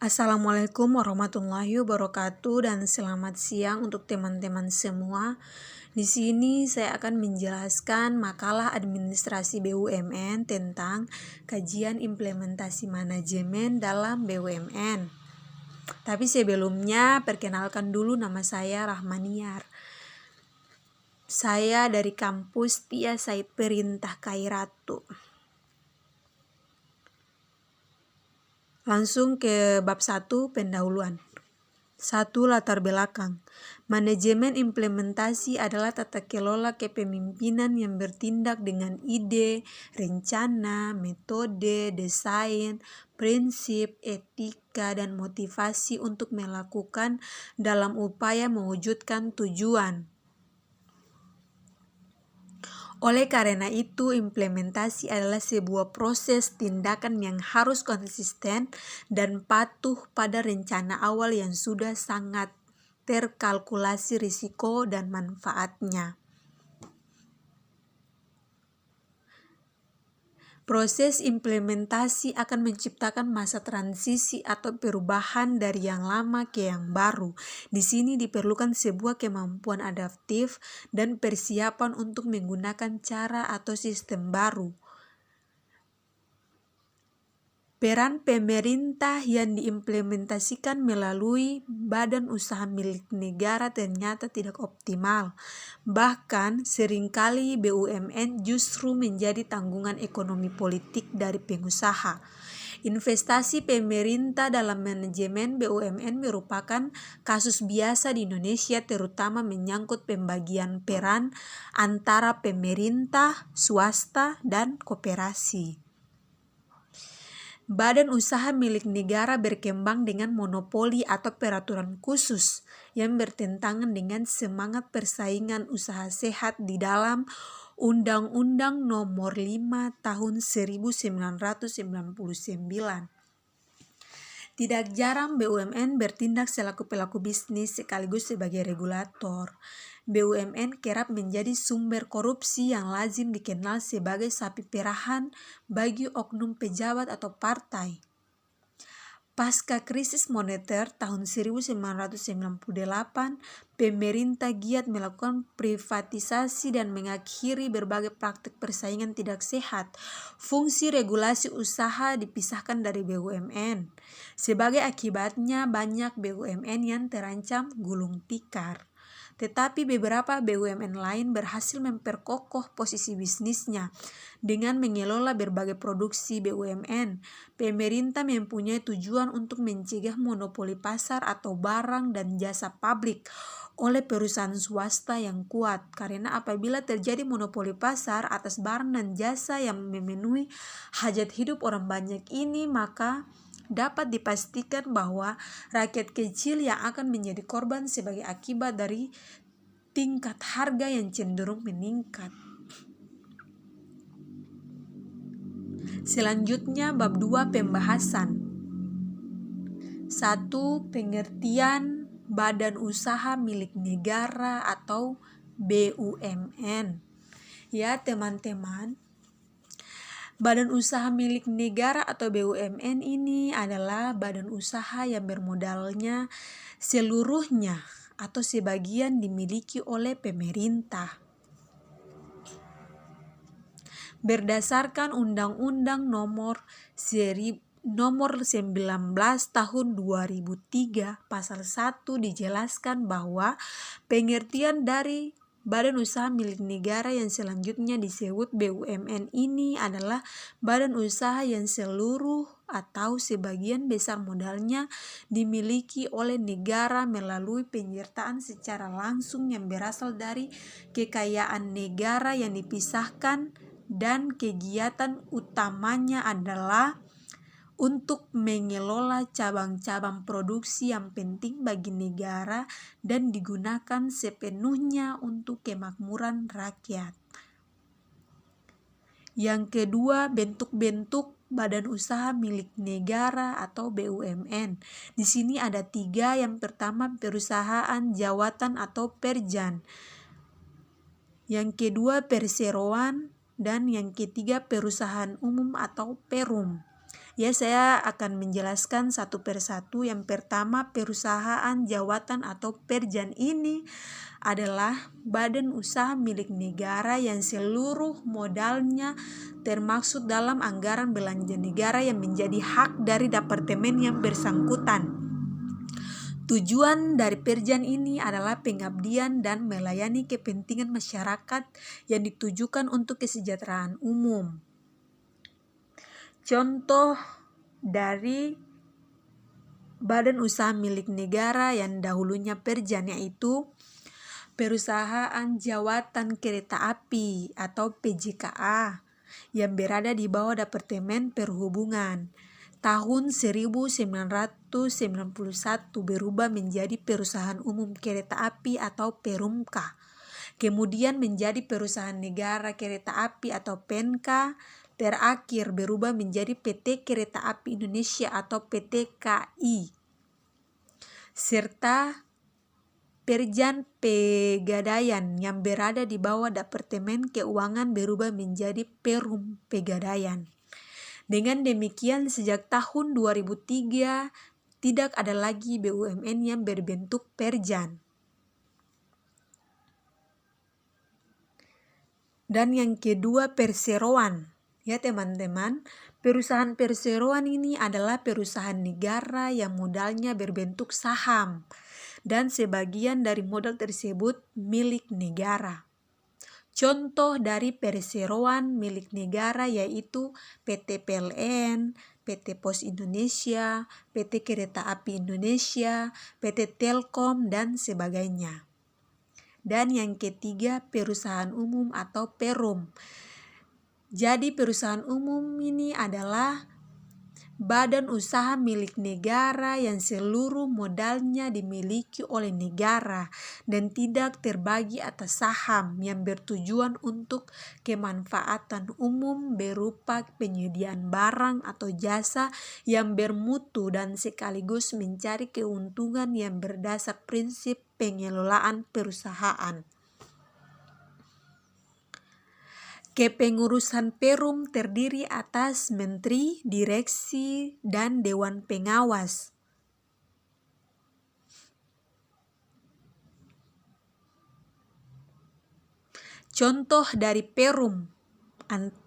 Assalamualaikum warahmatullahi wabarakatuh dan selamat siang untuk teman-teman semua. Di sini saya akan menjelaskan makalah administrasi BUMN tentang kajian implementasi manajemen dalam BUMN. Tapi sebelumnya perkenalkan dulu, nama saya Rahmaniar. Saya dari kampus Tia Said Perintah Kairatu. Langsung ke bab 1, pendahuluan. 1. Latar belakang. Manajemen implementasi adalah tata kelola kepemimpinan yang bertindak dengan ide, rencana, metode, desain, prinsip, etika, dan motivasi untuk melakukan dalam upaya mewujudkan tujuan. Oleh karena itu, implementasi adalah sebuah proses tindakan yang harus konsisten dan patuh pada rencana awal yang sudah sangat terkalkulasi risiko dan manfaatnya. Proses implementasi akan menciptakan masa transisi atau perubahan dari yang lama ke yang baru. Di sini diperlukan sebuah kemampuan adaptif dan persiapan untuk menggunakan cara atau sistem baru. Peran pemerintah yang diimplementasikan melalui badan usaha milik negara ternyata tidak optimal. Bahkan seringkali BUMN justru menjadi tanggungan ekonomi politik dari pengusaha. Investasi pemerintah dalam manajemen BUMN merupakan kasus biasa di Indonesia, terutama menyangkut pembagian peran antara pemerintah, swasta, dan koperasi. Badan usaha milik negara berkembang dengan monopoli atau peraturan khusus yang bertentangan dengan semangat persaingan usaha sehat di dalam Undang-Undang Nomor 5 Tahun 1999. Tidak jarang BUMN bertindak selaku pelaku bisnis sekaligus sebagai regulator. BUMN kerap menjadi sumber korupsi yang lazim dikenal sebagai sapi perahan bagi oknum pejabat atau partai. Pasca krisis moneter tahun 1998, pemerintah giat melakukan privatisasi dan mengakhiri berbagai praktik persaingan tidak sehat. Fungsi regulasi usaha dipisahkan dari BUMN. Sebagai akibatnya, banyak BUMN yang terancam gulung tikar. Tetapi beberapa BUMN lain berhasil memperkokoh posisi bisnisnya. Dengan mengelola berbagai produksi BUMN, pemerintah mempunyai tujuan untuk mencegah monopoli pasar atau barang dan jasa publik oleh perusahaan swasta yang kuat. Karena apabila terjadi monopoli pasar atas barang dan jasa yang memenuhi hajat hidup orang banyak ini, maka dapat dipastikan bahwa rakyat kecil yang akan menjadi korban sebagai akibat dari tingkat harga yang cenderung meningkat. Selanjutnya bab 2, pembahasan. 1. Pengertian badan usaha milik negara atau BUMN. Ya teman-teman, badan usaha milik negara atau BUMN ini adalah badan usaha yang bermodalnya seluruhnya atau sebagian dimiliki oleh pemerintah. Berdasarkan Undang-Undang Nomor 19 Tahun 2003 Pasal 1 dijelaskan bahwa pengertian dari badan usaha milik negara yang selanjutnya disebut BUMN ini adalah badan usaha yang seluruh atau sebagian besar modalnya dimiliki oleh negara melalui penyertaan secara langsung yang berasal dari kekayaan negara yang dipisahkan, dan kegiatan utamanya adalah untuk mengelola cabang-cabang produksi yang penting bagi negara dan digunakan sepenuhnya untuk kemakmuran rakyat. Yang kedua, bentuk-bentuk badan usaha milik negara atau BUMN. Di sini ada 3. Yang pertama, perusahaan jawatan atau perjan. Yang kedua, perseroan, dan yang ketiga, perusahaan umum atau perum. Ya, saya akan menjelaskan satu persatu. Yang pertama, perusahaan jawatan atau perjan ini adalah badan usaha milik negara yang seluruh modalnya termaksud dalam anggaran belanja negara yang menjadi hak dari departemen yang bersangkutan. Tujuan dari perjan ini adalah pengabdian dan melayani kepentingan masyarakat yang ditujukan untuk kesejahteraan umum. Contoh dari badan usaha milik negara yang dahulunya perjan yaitu Perusahaan Jawatan Kereta Api atau PJKA yang berada di bawah Departemen Perhubungan. Tahun 1991 berubah menjadi Perusahaan Umum Kereta Api atau Perumka. Kemudian menjadi Perusahaan Negara Kereta Api atau PENKA. Terakhir berubah menjadi PT Kereta Api Indonesia atau PT KAI. Serta Perjan Pegadaian yang berada di bawah Departemen Keuangan berubah menjadi Perum Pegadaian. Dengan demikian, sejak tahun 2003 tidak ada lagi BUMN yang berbentuk perjan. Dan yang kedua, perseroan. Ya teman-teman, perusahaan perseroan ini adalah perusahaan negara yang modalnya berbentuk saham dan sebagian dari modal tersebut milik negara. Contoh dari perseroan milik negara yaitu PT PLN, PT Pos Indonesia, PT Kereta Api Indonesia, PT Telkom, dan sebagainya. Dan yang ketiga, perusahaan umum atau Perum. Jadi perusahaan umum ini adalah badan usaha milik negara yang seluruh modalnya dimiliki oleh negara dan tidak terbagi atas saham yang bertujuan untuk kemanfaatan umum berupa penyediaan barang atau jasa yang bermutu dan sekaligus mencari keuntungan yang berdasar prinsip pengelolaan perusahaan. Kepengurusan Perum terdiri atas menteri, direksi, dan dewan pengawas. Contoh dari Perum,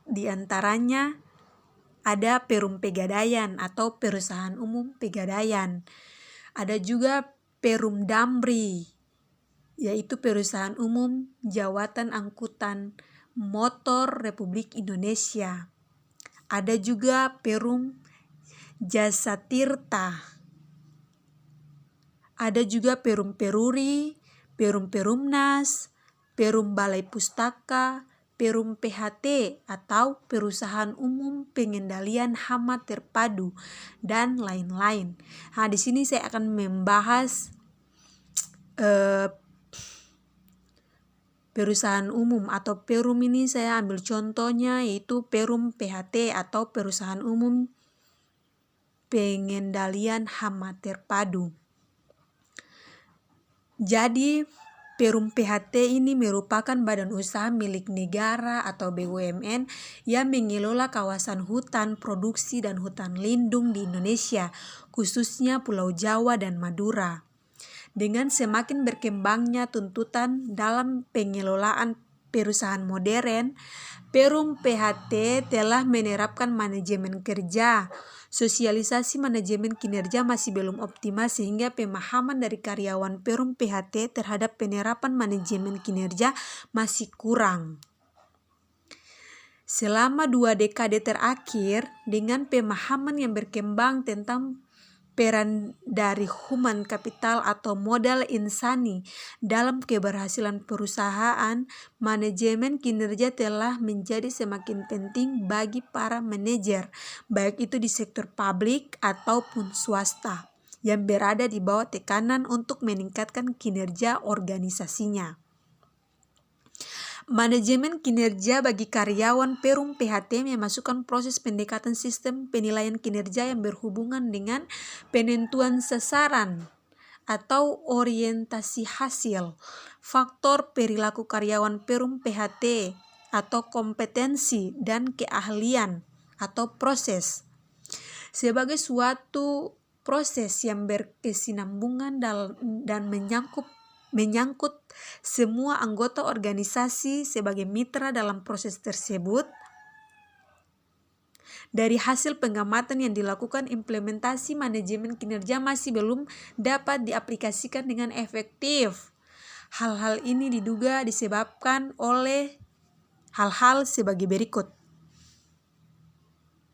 di antaranya ada Perum Pegadaian atau Perusahaan Umum Pegadaian. Ada juga Perum Damri, yaitu Perusahaan Umum Jawatan Angkutan Motor Republik Indonesia. Ada juga Perum Jasa Tirta. Ada juga Perum Peruri, Perum Perumnas, Perum Balai Pustaka, Perum PHT atau Perusahaan Umum Pengendalian Hama Terpadu, dan lain-lain. Nah, di sini saya akan membahas perusahaan umum atau Perum ini. Saya ambil contohnya yaitu Perum PHT atau Perusahaan Umum Pengendalian Hama Terpadu. Jadi Perum PHT ini merupakan badan usaha milik negara atau BUMN yang mengelola kawasan hutan produksi dan hutan lindung di Indonesia, khususnya Pulau Jawa dan Madura. Dengan semakin berkembangnya tuntutan dalam pengelolaan perusahaan modern, Perum PHT telah menerapkan manajemen kerja. Sosialisasi manajemen kinerja masih belum optimal sehingga pemahaman dari karyawan Perum PHT terhadap penerapan manajemen kinerja masih kurang. Selama 2 dekade terakhir, dengan pemahaman yang berkembang tentang peran dari human capital atau modal insani dalam keberhasilan perusahaan, manajemen kinerja telah menjadi semakin penting bagi para manajer, baik itu di sektor publik ataupun swasta, yang berada di bawah tekanan untuk meningkatkan kinerja organisasinya. Manajemen kinerja bagi karyawan Perum PHT memasukkan proses pendekatan sistem penilaian kinerja yang berhubungan dengan penentuan sasaran atau orientasi hasil, faktor perilaku karyawan Perum PHT atau kompetensi dan keahlian atau proses. sebagai suatu proses yang berkesinambungan dan menyangkut semua anggota organisasi sebagai mitra dalam proses tersebut. Dari hasil pengamatan yang dilakukan, implementasi manajemen kinerja masih belum dapat diaplikasikan dengan efektif. Hal-hal ini diduga disebabkan oleh hal-hal sebagai berikut,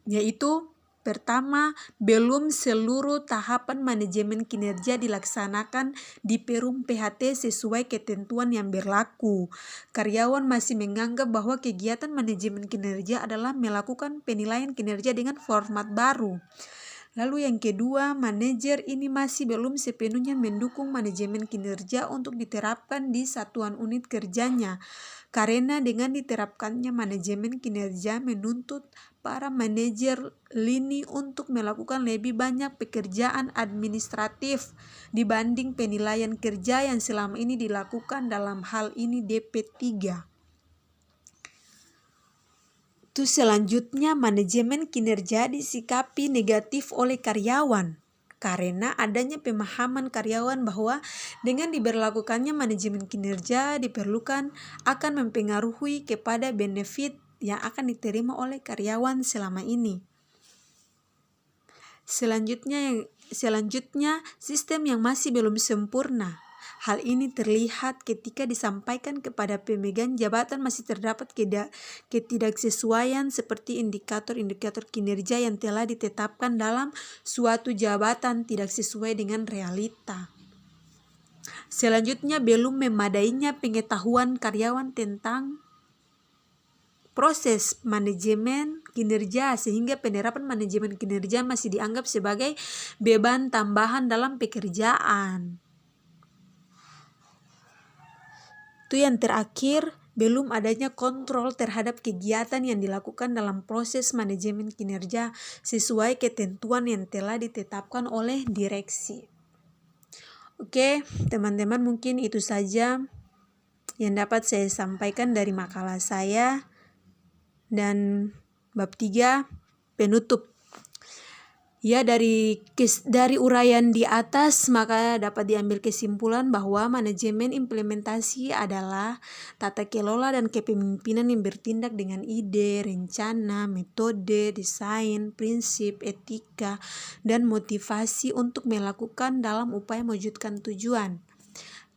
yaitu pertama, belum seluruh tahapan manajemen kinerja dilaksanakan di Perum PHT sesuai ketentuan yang berlaku. Karyawan masih menganggap bahwa kegiatan manajemen kinerja adalah melakukan penilaian kinerja dengan format baru. Lalu yang kedua, manajer ini masih belum sepenuhnya mendukung manajemen kinerja untuk diterapkan di satuan unit kerjanya. Karena dengan diterapkannya manajemen kinerja menuntut para manajer lini untuk melakukan lebih banyak pekerjaan administratif dibanding penilaian kerja yang selama ini dilakukan, dalam hal ini DP3. Selanjutnya, manajemen kinerja disikapi negatif oleh karyawan karena adanya pemahaman karyawan bahwa dengan diberlakukannya manajemen kinerja diperlukan akan mempengaruhi kepada benefit yang akan diterima oleh karyawan selama ini. Selanjutnya, sistem yang masih belum sempurna. Hal ini terlihat ketika disampaikan kepada pemegang jabatan masih terdapat ketidaksesuaian seperti indikator-indikator kinerja yang telah ditetapkan dalam suatu jabatan tidak sesuai dengan realita. Selanjutnya, belum memadainya pengetahuan karyawan tentang proses manajemen kinerja sehingga penerapan manajemen kinerja masih dianggap sebagai beban tambahan dalam pekerjaan. Yang terakhir, belum adanya kontrol terhadap kegiatan yang dilakukan dalam proses manajemen kinerja sesuai ketentuan yang telah ditetapkan oleh direksi. Oke, teman-teman, mungkin itu saja yang dapat saya sampaikan dari makalah saya. Dan bab 3, penutup. Ya, dari uraian di atas maka dapat diambil kesimpulan bahwa manajemen implementasi adalah tata kelola dan kepemimpinan yang bertindak dengan ide, rencana, metode, desain, prinsip, etika, dan motivasi untuk melakukan dalam upaya mewujudkan tujuan.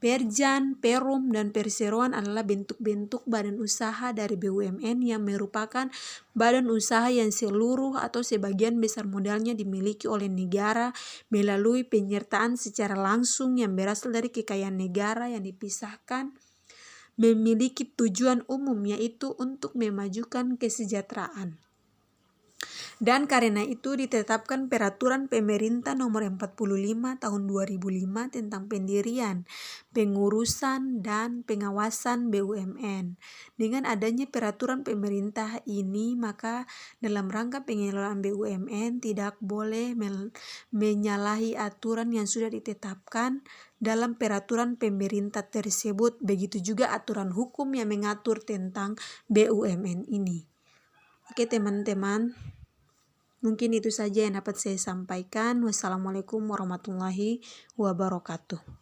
Perjan, Perum, dan Perseroan adalah bentuk-bentuk badan usaha dari BUMN yang merupakan badan usaha yang seluruh atau sebagian besar modalnya dimiliki oleh negara melalui penyertaan secara langsung yang berasal dari kekayaan negara yang dipisahkan, memiliki tujuan umum yaitu untuk memajukan kesejahteraan. Dan karena itu ditetapkan Peraturan Pemerintah Nomor 45 Tahun 2005 tentang pendirian, pengurusan, dan pengawasan BUMN. Dengan adanya peraturan pemerintah ini, maka dalam rangka pengelolaan BUMN tidak boleh menyalahi aturan yang sudah ditetapkan dalam peraturan pemerintah tersebut. Begitu juga aturan hukum yang mengatur tentang BUMN ini. Oke, teman-teman. Mungkin itu saja yang dapat saya sampaikan. Wassalamualaikum warahmatullahi wabarakatuh.